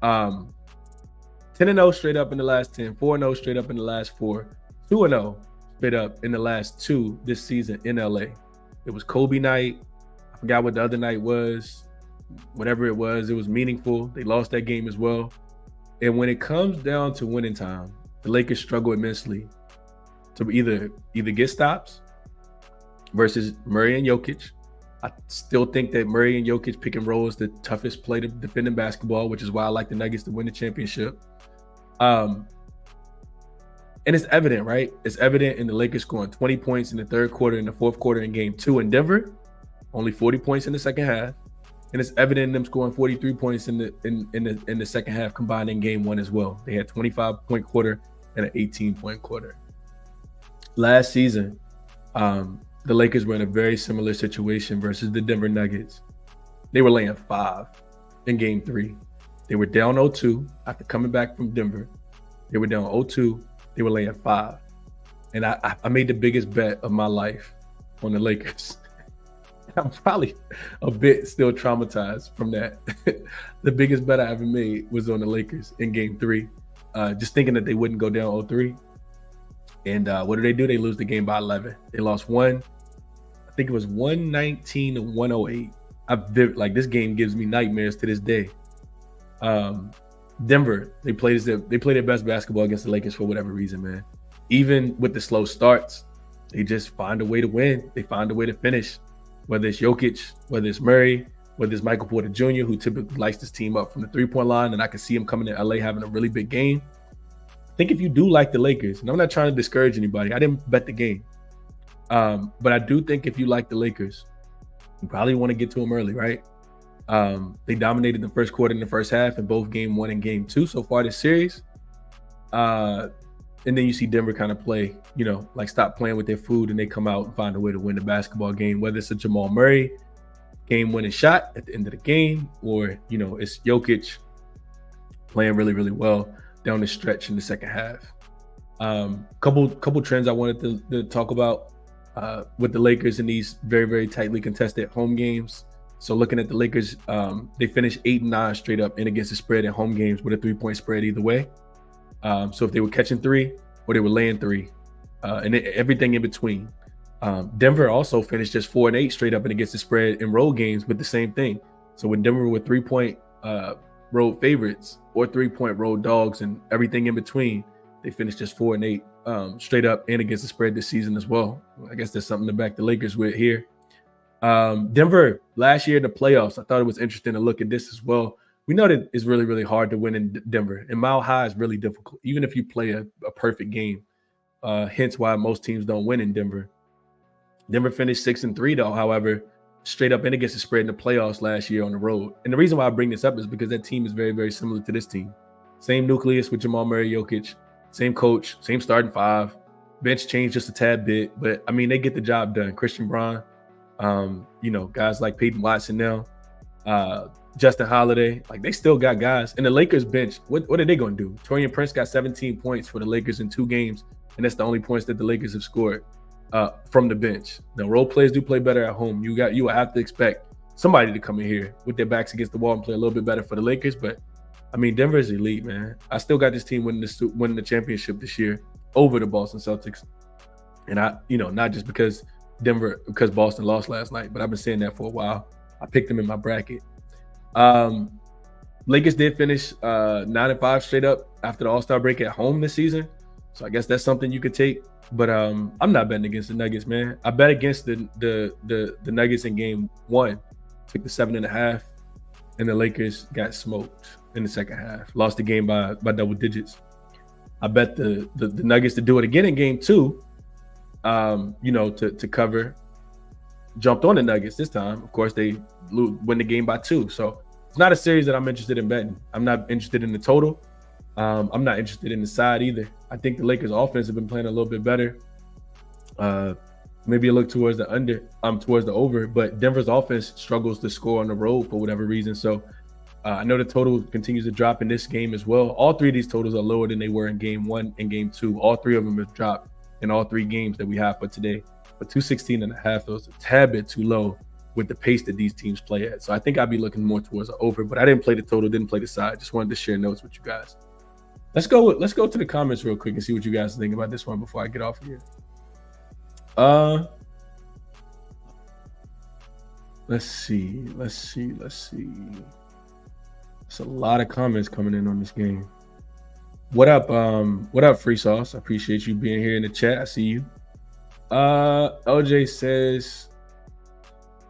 10-0 straight up in the last 10, 4-0 straight up in the last 4, 2-0 straight up in the last 2 this season in LA. It was Kobe night. I forgot what the other night was. Whatever it was meaningful. They lost that game as well. And when it comes down to winning time, the Lakers struggle immensely to either get stops versus Murray and Jokic. I still think that Murray and Jokic pick and roll is the toughest play to defend in basketball, which is why I like the Nuggets to win the championship. And it's evident, right? It's evident in the Lakers scoring 20 points in the third quarter, in the fourth quarter in game 2 in Denver, only 40 points in the second half. And it's evident in them scoring 43 points in the second half combined in game 1 as well. They had 25-point quarter and an 18-point quarter. Last season, the Lakers were in a very similar situation versus the Denver Nuggets. They were laying 5 in game 3. They were down 0-2 after coming back from Denver. They were down 0-2. They were laying 5. And I made the biggest bet of my life on the Lakers. I'm probably a bit still traumatized from that. The biggest bet I ever made was on the Lakers in game 3. Just thinking that they wouldn't go down 0-3. And what do? They lose the game by 11. They lost I think it was 119-108. This game gives me nightmares to this day. Denver, they play their best basketball against the Lakers for whatever reason, man. Even with the slow starts, they just find a way to win. They find a way to finish. Whether it's Jokic, whether it's Murray, whether it's Michael Porter Jr., who typically lights this team up from the three-point line, and I can see him coming to LA having a really big game. I think if you do like the Lakers, and I'm not trying to discourage anybody, I didn't bet the game. But I do think if you like the Lakers, you probably want to get to them early, right? They dominated the first quarter and the first half in both game 1 and game 2 so far this series. And then you see Denver kind of play, stop playing with their food, and they come out and find a way to win the basketball game, whether it's a Jamal Murray game-winning shot at the end of the game, or, it's Jokic playing really, really well down the stretch in the second half. Couple trends I wanted to talk about with the Lakers in these very, very tightly contested home games. So looking at the Lakers, they finished 8-9 straight up in against the spread in home games with a 3-point spread either way. So if they were catching 3 or they were laying 3, and everything in between. Denver also finished just 4-8 straight up and against the spread in road games with the same thing. So when Denver were 3-point road favorites or 3-point road dogs and everything in between, they finished just 4-8 straight up and against the spread this season as well. I guess there's something to back the Lakers with here. Denver last year in the playoffs, I thought it was interesting to look at this as well. We know that it's really, really hard to win in Denver, and mile high is really difficult, even if you play a perfect game. Hence why most teams don't win in Denver. Denver finished 6-3 though, however, straight up and against the spread in the playoffs last year on the road. And the reason why I bring this up is because that team is very, very similar to this team. Same nucleus with Jamal Murray, Jokic, same coach, same starting 5. Bench changed just a tad bit, but I mean, they get the job done. Christian Braun, guys like Peyton Watson now. Justin Holiday, like they still got guys. And the Lakers bench, what are they going to do? Taurean Prince got 17 points for the Lakers in 2 games, and that's the only points that the Lakers have scored from the bench. Now, role players do play better at home. You will have to expect somebody to come in here with their backs against the wall and play a little bit better for the Lakers. But I mean, Denver is elite, man. I still got this team winning the championship this year over the Boston Celtics. And not just because Boston lost last night, but I've been saying that for a while. I picked them in my bracket. Lakers did finish 9-5 straight up after the All-Star break at home this season. So I guess that's something you could take. But I'm not betting against the Nuggets, man. I bet against the Nuggets in game 1. Took the 7.5, and the Lakers got smoked in the second half. Lost the game by double digits. I bet the Nuggets to do it again in game 2, to cover. Jumped on the Nuggets this time. Of course, they win the game by 2. So it's not a series that I'm interested in betting. I'm not interested in the total. I'm not interested in the side either. I think the Lakers offense have been playing a little bit better. Maybe a look towards the over, but Denver's offense struggles to score on the road for whatever reason. So I know the total continues to drop in this game as well. All 3 of these totals are lower than they were in game 1 and game 2. All 3 of them have dropped in all 3 games that we have for today. But 216.5 is a tad bit too low with the pace that these teams play at. So I think I'd be looking more towards the over, but I didn't play the total, didn't play the side. Just wanted to share notes with you guys. Let's go to the comments real quick and see what you guys think about this one before I get off of here. Let's see. There's a lot of comments coming in on this game. What up, Free Sauce? I appreciate you being here in the chat. I see you. LJ says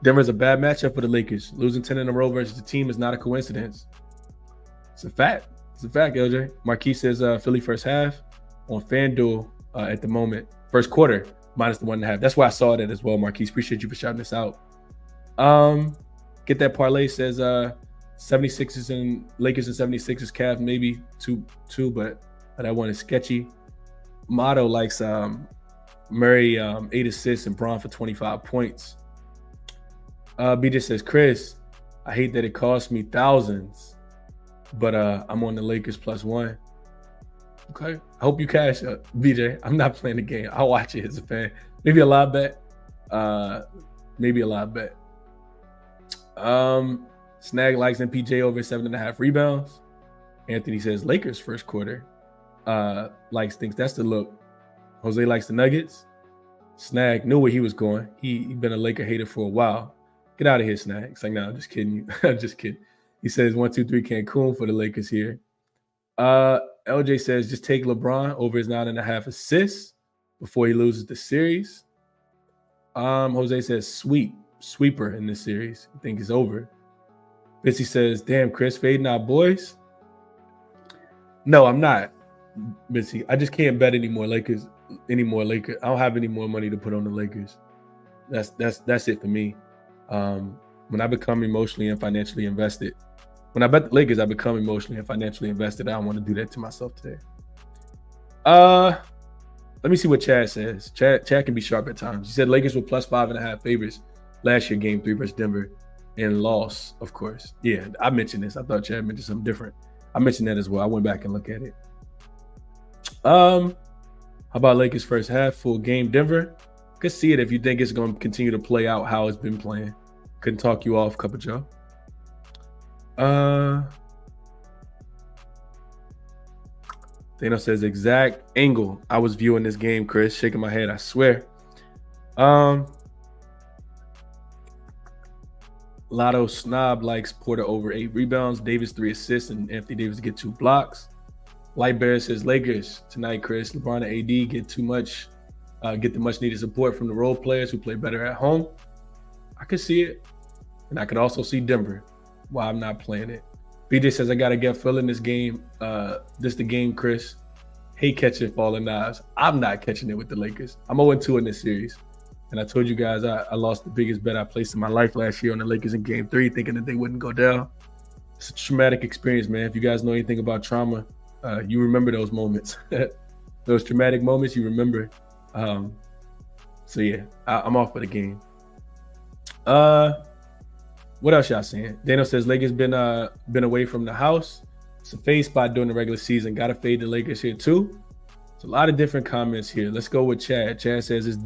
Denver's a bad matchup for the Lakers. Losing 10 in a row versus the team is not a coincidence. It's a fact. It's a fact, LJ. Marquis says Philly first half on FanDuel at the moment. First quarter minus the 1.5. That's why I saw that as well, Marquis. Appreciate you for shouting this out. Get that parlay says 76ers and Lakers and 76ers Cavs maybe two, but that one is sketchy. Motto likes Murray 8 assists and Braun for 25 points. BJ says, Chris, I hate that it cost me thousands, but I'm on the Lakers +1. Okay, I hope you cash up, BJ. I'm not playing the game. I'll watch it as a fan. Maybe a live bet. Snag likes MPJ over 7.5 rebounds. Anthony says Lakers first quarter. Thinks that's the look. Jose likes the Nuggets. Snag knew where he was going. He been a Laker hater for a while. Get out of here, Snag. It's like, no, I'm just kidding you. I'm just kidding. He says 1-2-3 Cancun for the Lakers here. LJ says just take LeBron over his 9.5 assists before he loses the series. Jose says sweeper in this series. I think it's over. Bitsy says, damn, Chris, fading our boys. No, I'm not, Bitsy. I just can't bet any more Lakers. I don't have any more money to put on the Lakers. That's it for me. When I become emotionally and financially invested, when I bet the Lakers, I become emotionally and financially invested. I don't want to do that to myself today. Let me see what Chad says. Chad can be sharp at times. He said Lakers were +5.5 favorites last year, game 3 versus Denver, and loss, of course. Yeah, I mentioned this. I thought Chad mentioned something different. I mentioned that as well. I went back and looked at it. How about Lakers first half, full game Denver? Could see it if you think it's going to continue to play out how it's been playing. Couldn't talk you off, Cup of Joe. Thanos says exact angle I was viewing this game, Chris. Shaking my head, I swear. Lotto Snob likes Porter over 8 rebounds, Davis 3 assists, and Anthony Davis get 2 blocks. Lightbearer says Lakers tonight, Chris. LeBron and AD get the much needed support from the role players who play better at home. I could see it. And I could also see Denver while I'm not playing it. BJ says I gotta get Phil in this game. This the game, Chris. Hate catching falling knives. I'm not catching it with the Lakers. I'm 0-2 in this series. And I told you guys I lost the biggest bet I placed in my life last year on the Lakers in game 3, thinking that they wouldn't go down. It's a traumatic experience, man. If you guys know anything about trauma, you remember those moments. Those traumatic moments you remember. So yeah, I'm off for the game. What else y'all saying? Daniel says Lakers been away from the house. It's a fade spot during the regular season. Got to fade the Lakers here too. It's a lot of different comments here. Let's go with Chad. Chad says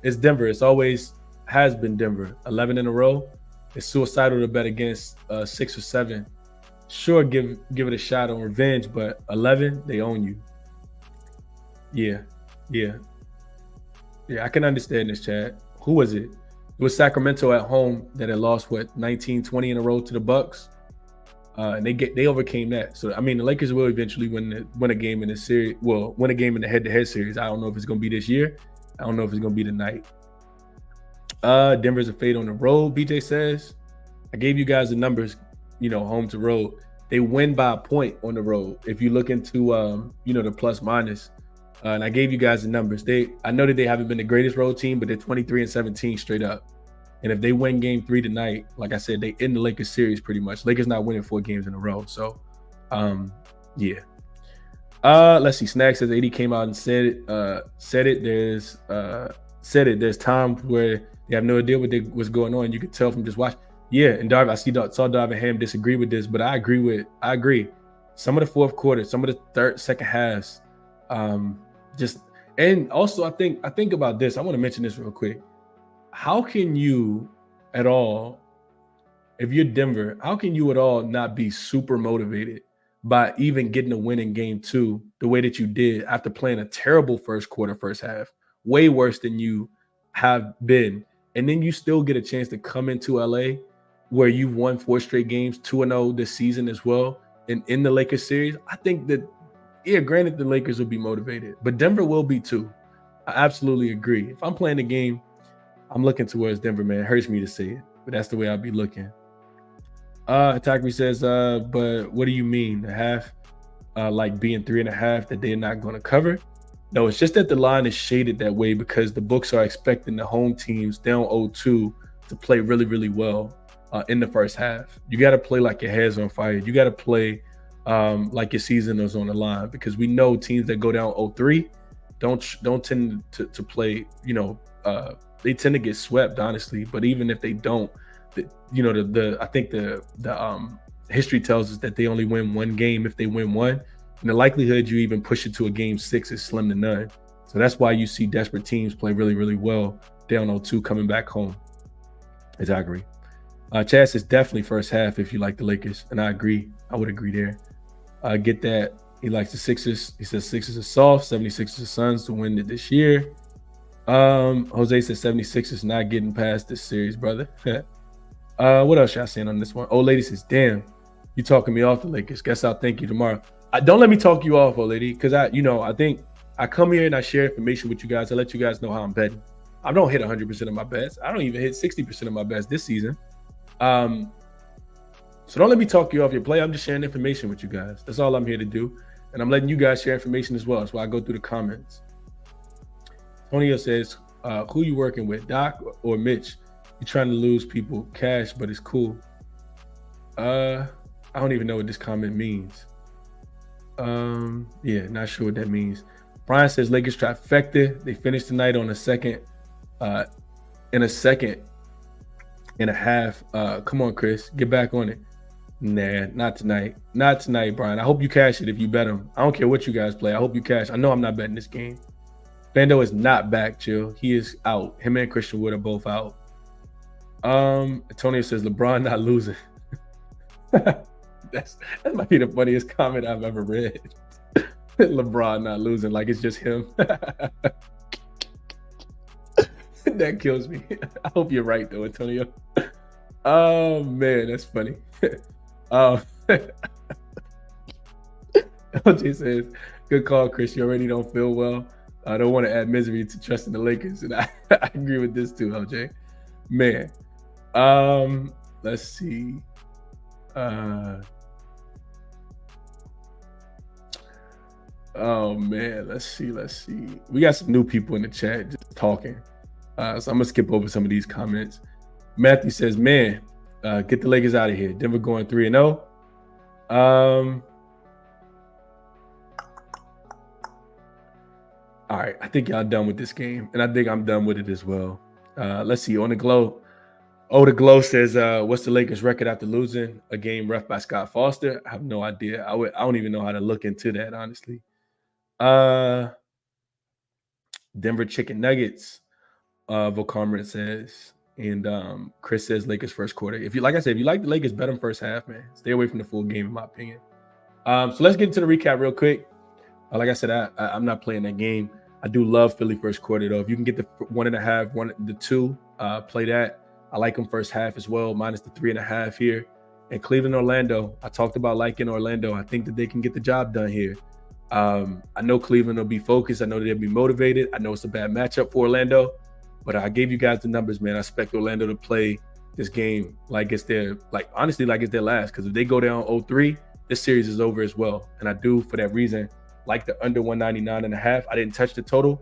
it's Denver. It's always has been Denver. 11 in a row. It's suicidal to bet against 6 or 7. Sure, give it a shot on revenge, but 11, they own you. Yeah. I can understand this, Chad. Who was it? It was Sacramento at home that had lost 19, 20 in a row to the Bucks, and they overcame that. So I mean, the Lakers will eventually win a game in the series. Well, win a game in the head-to-head series. I don't know if it's going to be this year. I don't know if it's going to be tonight. Denver's a fade on the road. BJ says, I gave you guys the numbers. Home to road. They win by a point on the road. If you look into the plus minus. And I gave you guys the numbers. I know that they haven't been the greatest road team, but they're 23-17 straight up. And if they win game 3 tonight, like I said, they end the Lakers series pretty much. Lakers not winning 4 games in a row. So, yeah. Let's see. Snack says AD came out and said it. There's times where they have no idea what's going on. You can tell from just watching. Yeah, and I saw Darvin Ham disagree with this, but I agree. Some of the fourth quarter, some of the second halves, and also I think about this. I want to mention this real quick. How can you at all, if you're Denver, how can you at all not be super motivated by even getting a win in game 2 the way that you did after playing a terrible first half, way worse than you have been, and then you still get a chance to come into LA where you've won 4 straight games, 2-0 this season as well, and in the Lakers series? I think that, yeah, granted the Lakers will be motivated, but Denver will be too. I absolutely agree. If I'm playing the game, I'm looking towards Denver, man. It hurts me to say it, but that's the way I'll be looking. Takri says, but what do you mean? The half, like being 3.5 that they're not going to cover? No, it's just that the line is shaded that way because the books are expecting the home teams down 0-2 to play really, really well in the first half. You got to play like your head's on fire. You got to play like your season is on the line, because we know teams that go down 0-3 don't tend to play, they tend to get swept, honestly. But even if they don't, I think the history tells us that they only win 1 game if they win 1. And the likelihood you even push it to a game 6 is slim to none. So that's why you see desperate teams play really, really well down 0-2 coming back home. I agree. Chad says definitely first half if you like the Lakers. And I agree. I would agree there. Get that. He likes the Sixers. He says Sixers are soft. 76ers are Suns to win it this year. Jose says 76ers not getting past this series, brother. What else y'all saying on this one? Old lady says, damn, you talking me off the Lakers. Guess I'll thank you tomorrow. Don't let me talk you off, old lady, because I think I come here and I share information with you guys. I let you guys know how I'm betting. I don't hit 100% of my bets. I don't even hit 60% of my bets this season. So don't let me talk you off your play. I'm just sharing information with you guys. That's all I'm here to do. And I'm letting you guys share information as well. That's why I go through the comments. Tonio says, who you working with, Doc or Mitch? You're trying to lose people cash, but it's cool. I don't even know what this comment means. Yeah, not sure what that means. Brian says Lakers trifecta. They finished tonight on a second, in a second and a half. Come on, Chris, get back on it. Nah, not tonight. Not tonight, Brian. I hope you cash it if you bet them. I don't care what you guys play. I hope you cash. I know I'm not betting this game. Bando is not back, chill. He is out. Him and Christian Wood are both out. Antonio says LeBron not losing. That might be the funniest comment I've ever read. LeBron not losing, like it's just him. That kills me. I hope you're right though, Antonio. Oh man, that's funny. LJ says, good call, Chris. You already don't feel well. I don't want to add misery to trusting the Lakers. And I agree with this too, LJ. Man. Let's see. Oh man, let's see. We got some new people in the chat just talking. So I'm gonna skip over some of these comments. Matthew says, man, get the Lakers out of here. Denver going 3-0. All right, I think y'all done with this game, and I think I'm done with it as well. Let's see. On the glow, The Glow says, what's the Lakers record after losing a game ref by Scott Foster? I have no idea. I don't even know how to look into that, honestly. Denver Chicken Nuggets, Vocarmer says. And Chris says Lakers first quarter. If you like the Lakers, bet them first half, man. Stay away from the full game, in my opinion. So let's get into the recap real quick. Like I said, I'm not playing that game. I do love Philly first quarter, though. If you can get the 1.5, the 2, play that. I like them first half as well, minus the 3.5 here. And Cleveland, Orlando, I talked about liking Orlando. I think that they can get the job done here. I know Cleveland will be focused. I know they'll be motivated. I know it's a bad matchup for Orlando, but I gave you guys the numbers, man. I expect Orlando to play this game like it's their last. Because if they go down 0-3, this series is over as well. And I do, for that reason, like the under 199.5. I didn't touch the total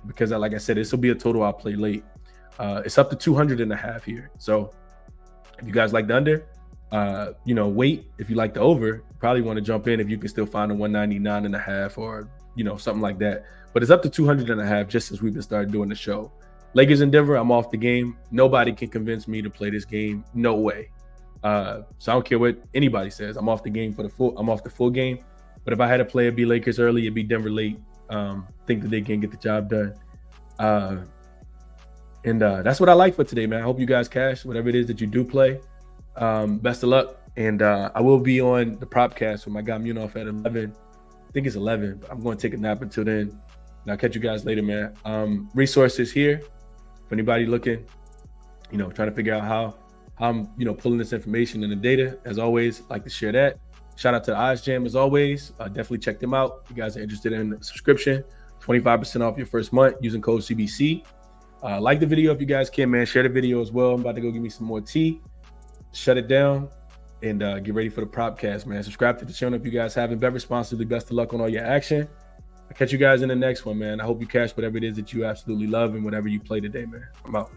because, like I said, this will be a total I'll play late. It's up to 200.5 here. So if you guys like the under, wait. If you like the over, you probably want to jump in if you can still find a 199.5 or, something like that. But it's up to 200.5 just since we've been started doing the show. Lakers in Denver, I'm off the game. Nobody can convince me to play this game. No way. So I don't care what anybody says. I'm off the game I'm off the full game. But if I had to play, it'd be Lakers early, it'd be Denver late. Think that they can get the job done. And that's what I like for today, man. I hope you guys cash whatever it is that you do play. Best of luck. And I will be on the Propcast with my guy Munoz at 11. I think it's 11, but I'm going to take a nap until then. And I'll catch you guys later, man. Resources here for anybody looking, trying to figure out how I'm, pulling this information and the data. As always, like to share that. Shout out to the Eyes Jam as always. Definitely check them out. If you guys are interested in a subscription, 25% off your first month using code CBC. Like the video if you guys can, man. Share the video as well. I'm about to go get me some more tea. Shut it down and get ready for the Propcast, man. Subscribe to the channel if you guys haven't. Bet responsibly. Best of luck on all your action. I'll catch you guys in the next one, man. I hope you cash whatever it is that you absolutely love and whatever you play today, man. I'm out.